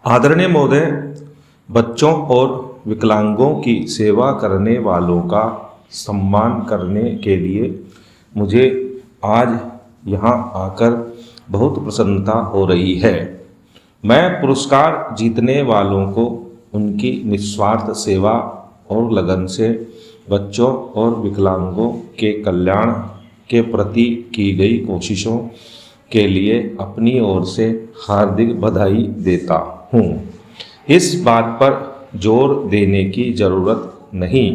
आदरणीय महोदय, बच्चों और विकलांगों की सेवा करने वालों का सम्मान करने के लिए मुझे आज यहाँ आकर बहुत प्रसन्नता हो रही है। मैं पुरस्कार जीतने वालों को उनकी निस्वार्थ सेवा और लगन से बच्चों और विकलांगों के कल्याण के प्रति की गई कोशिशों के लिए अपनी ओर से हार्दिक बधाई देता हूँ। इस बात पर जोर देने की ज़रूरत नहीं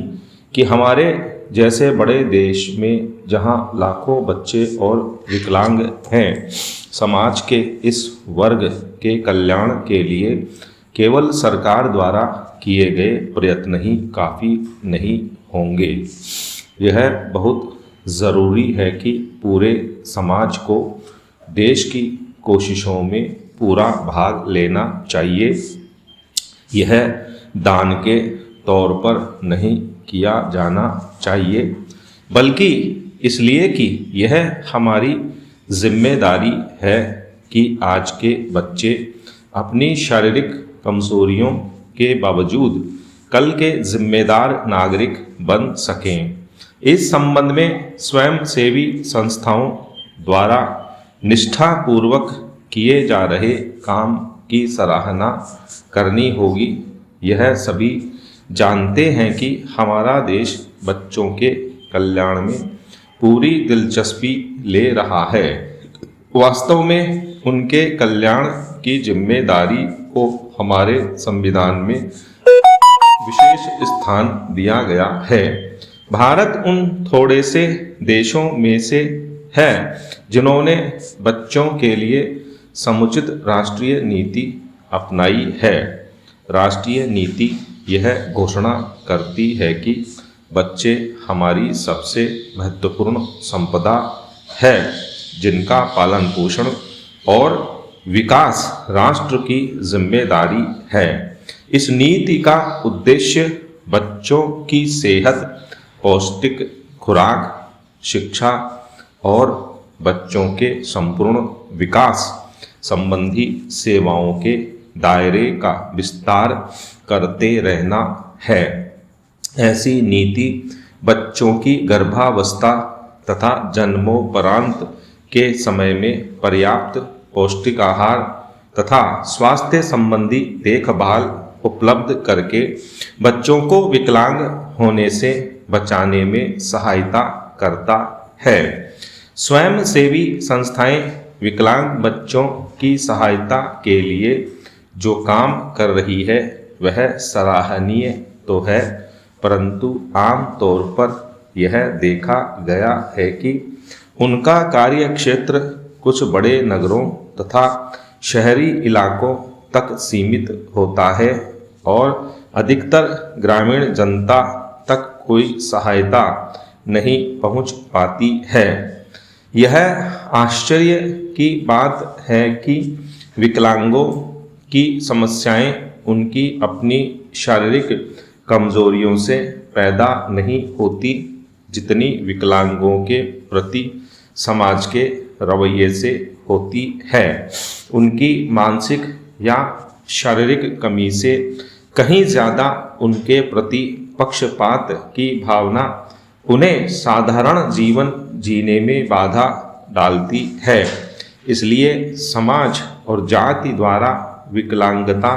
कि हमारे जैसे बड़े देश में जहाँ लाखों बच्चे और विकलांग हैं, समाज के इस वर्ग के कल्याण के लिए केवल सरकार द्वारा किए गए प्रयत्न ही काफ़ी नहीं होंगे। यह बहुत ज़रूरी है कि पूरे समाज को देश की कोशिशों में पूरा भाग लेना चाहिए। यह दान के तौर पर नहीं किया जाना चाहिए, बल्कि इसलिए कि यह हमारी जिम्मेदारी है कि आज के बच्चे अपनी शारीरिक कमजोरियों के बावजूद कल के जिम्मेदार नागरिक बन सकें। इस संबंध में स्वयंसेवी संस्थाओं द्वारा निष्ठापूर्वक किए जा रहे काम की सराहना करनी होगी। यह सभी जानते हैं कि हमारा देश बच्चों के कल्याण में पूरी दिलचस्पी ले रहा है। वास्तव में उनके कल्याण की जिम्मेदारी को हमारे संविधान में विशेष स्थान दिया गया है। भारत उन थोड़े से देशों में से है जिन्होंने बच्चों के लिए समुचित राष्ट्रीय नीति अपनाई है। राष्ट्रीय नीति यह घोषणा करती है कि बच्चे हमारी सबसे महत्वपूर्ण संपदा है, जिनका पालन पोषण और विकास राष्ट्र की जिम्मेदारी है। इस नीति का उद्देश्य बच्चों की सेहत, पौष्टिक खुराक, शिक्षा और बच्चों के संपूर्ण विकास संबंधी सेवाओं के दायरे का विस्तार करते रहना है। ऐसी नीति बच्चों की गर्भावस्था तथा जन्मोपरांत के समय में पर्याप्त पौष्टिक आहार तथा स्वास्थ्य संबंधी देखभाल उपलब्ध करके बच्चों को विकलांग होने से बचाने में सहायता करता है। स्वयंसेवी संस्थाएं विकलांग बच्चों की सहायता के लिए जो काम कर रही है वह सराहनीय तो है, परंतु आम तौर पर यह देखा गया है कि उनका कार्यक्षेत्र कुछ बड़े नगरों तथा शहरी इलाकों तक सीमित होता है और अधिकतर ग्रामीण जनता तक कोई सहायता नहीं पहुंच पाती है। यह आश्चर्य की बात है कि विकलांगों की समस्याएं उनकी अपनी शारीरिक कमजोरियों से पैदा नहीं होती, जितनी विकलांगों के प्रति समाज के रवैये से होती है। उनकी मानसिक या शारीरिक कमी से कहीं ज़्यादा उनके प्रति पक्षपात की भावना उन्हें साधारण जीवन जीने में बाधा डालती है। इसलिए समाज और जाति द्वारा विकलांगता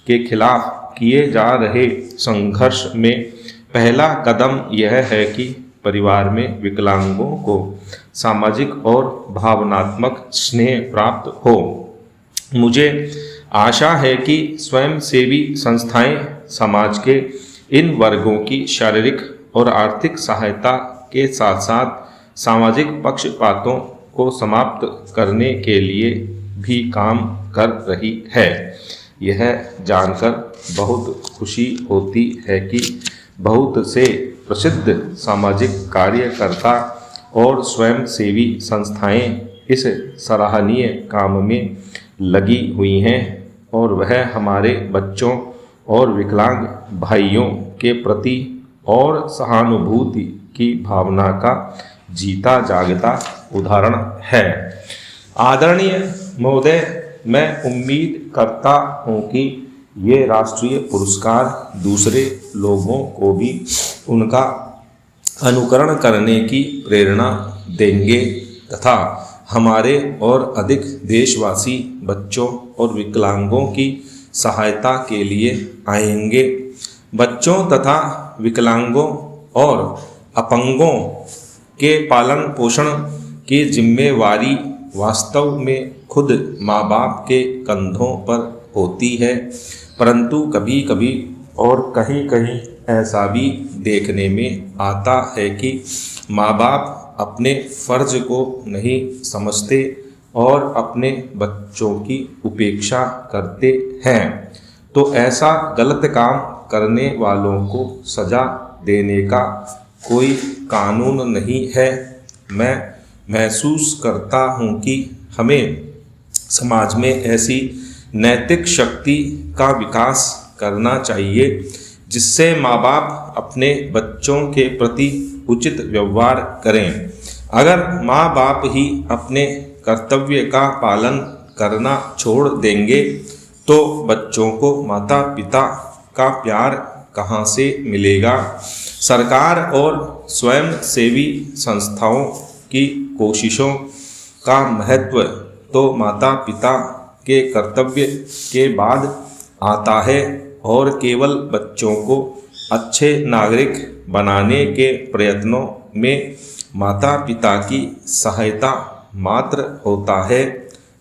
के खिलाफ किए जा रहे संघर्ष में पहला कदम यह है कि परिवार में विकलांगों को सामाजिक और भावनात्मक स्नेह प्राप्त हो। मुझे आशा है कि स्वयंसेवी संस्थाएं समाज के इन वर्गों की शारीरिक और आर्थिक सहायता के साथ साथ सामाजिक पक्षपातों को समाप्त करने के लिए भी काम कर रही है। यह जानकर बहुत खुशी होती है कि बहुत से प्रसिद्ध सामाजिक कार्यकर्ता और स्वयंसेवी संस्थाएं इस सराहनीय काम में लगी हुई हैं और वह हमारे बच्चों और विकलांग भाइयों के प्रति और सहानुभूति की भावना का जीता जागता उदाहरण है। आदरणीय महोदय, मैं उम्मीद करता हूँ कि ये राष्ट्रीय पुरस्कार दूसरे लोगों को भी उनका अनुकरण करने की प्रेरणा देंगे तथा हमारे और अधिक देशवासी बच्चों और विकलांगों की सहायता के लिए आएंगे। बच्चों तथा विकलांगों और अपंगों के पालन पोषण की जिम्मेवारी वास्तव में खुद माँ बाप के कंधों पर होती है, परंतु कभी कभी और कहीं कहीं ऐसा भी देखने में आता है कि माँ बाप अपने फर्ज को नहीं समझते और अपने बच्चों की उपेक्षा करते हैं। तो ऐसा गलत काम करने वालों को सज़ा देने का कोई कानून नहीं है। मैं महसूस करता हूँ कि हमें समाज में ऐसी नैतिक शक्ति का विकास करना चाहिए जिससे माँ बाप अपने बच्चों के प्रति उचित व्यवहार करें। अगर माँ बाप ही अपने कर्तव्य का पालन करना छोड़ देंगे तो बच्चों को माता पिता का प्यार कहाँ से मिलेगा। सरकार और स्वयंसेवी संस्थाओं की कोशिशों का महत्व तो माता पिता के कर्तव्य के बाद आता है और केवल बच्चों को अच्छे नागरिक बनाने के प्रयत्नों में माता पिता की सहायता मात्र होता है।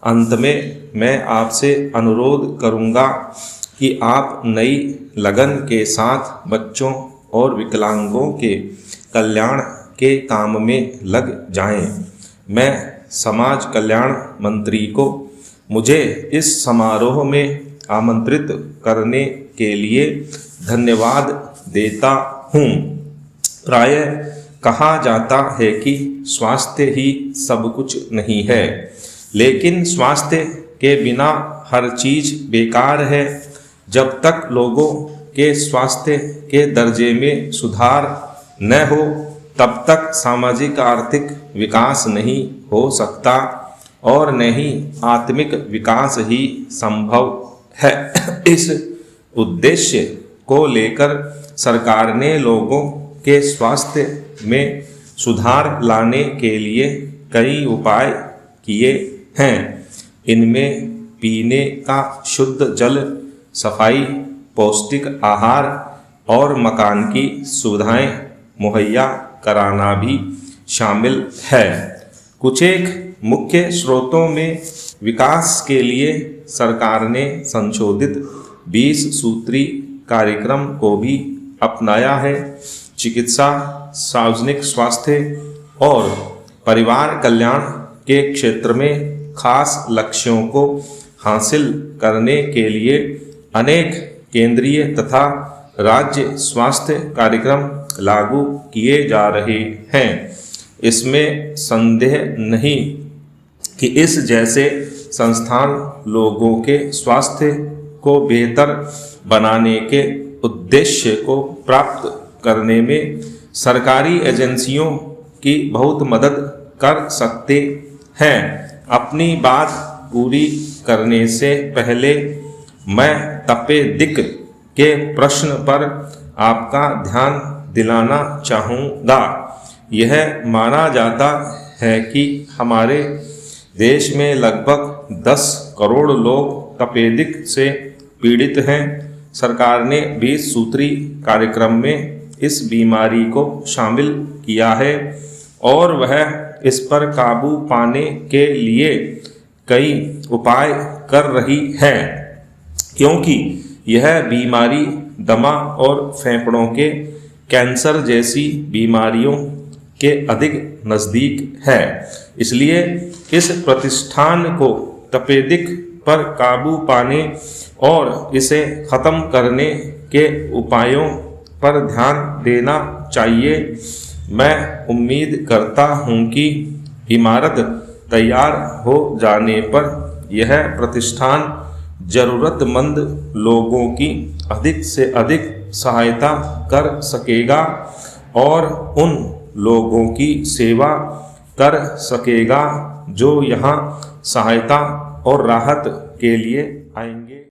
अंत में मैं आपसे अनुरोध करूंगा कि आप नई लगन के साथ बच्चों और विकलांगों के कल्याण के काम में लग जाएं। मैं समाज कल्याण मंत्री को मुझे इस समारोह में आमंत्रित करने के लिए धन्यवाद देता हूँ। प्रायः कहा जाता है कि स्वास्थ्य ही सब कुछ नहीं है, लेकिन स्वास्थ्य के बिना हर चीज बेकार है। जब तक लोगों के स्वास्थ्य के दर्जे में सुधार न हो तब तक सामाजिक आर्थिक विकास नहीं हो सकता और न ही आत्मिक विकास ही संभव है। इस उद्देश्य को लेकर सरकार ने लोगों के स्वास्थ्य में सुधार लाने के लिए कई उपाय किए हैं। इनमें पीने का शुद्ध जल, सफाई, पौष्टिक आहार और मकान की सुविधाएं मुहैया कराना भी शामिल है। कुछ एक मुख्य स्रोतों में विकास के लिए सरकार ने संशोधित 20 सूत्री कार्यक्रम को भी अपनाया है। चिकित्सा, सार्वजनिक स्वास्थ्य और परिवार कल्याण के क्षेत्र में खास लक्ष्यों को हासिल करने के लिए अनेक केंद्रीय तथा राज्य स्वास्थ्य कार्यक्रम लागू किए जा रहे हैं। इसमें संदेह नहीं कि इस जैसे संस्थान लोगों के स्वास्थ्य को बेहतर बनाने के उद्देश्य को प्राप्त करने में सरकारी एजेंसियों की बहुत मदद कर सकते हैं। अपनी बात पूरी करने से पहले मैं तपेदिक के प्रश्न पर आपका ध्यान दिलाना चाहूँगा। यह माना जाता है कि हमारे देश में लगभग 10 करोड़ लोग तपेदिक से पीड़ित हैं। सरकार ने 20 सूत्री कार्यक्रम में इस बीमारी को शामिल किया है और वह इस पर काबू पाने के लिए कई उपाय कर रही है, क्योंकि यह बीमारी दमा और फेफड़ों के कैंसर जैसी बीमारियों के अधिक नज़दीक है। इसलिए इस प्रतिष्ठान को तपेदिक पर काबू पाने और इसे ख़त्म करने के उपायों पर ध्यान देना चाहिए। मैं उम्मीद करता हूँ कि इमारत तैयार हो जाने पर यह प्रतिष्ठान ज़रूरतमंद लोगों की अधिक से अधिक सहायता कर सकेगा और उन लोगों की सेवा कर सकेगा जो यहाँ सहायता और राहत के लिए आएंगे।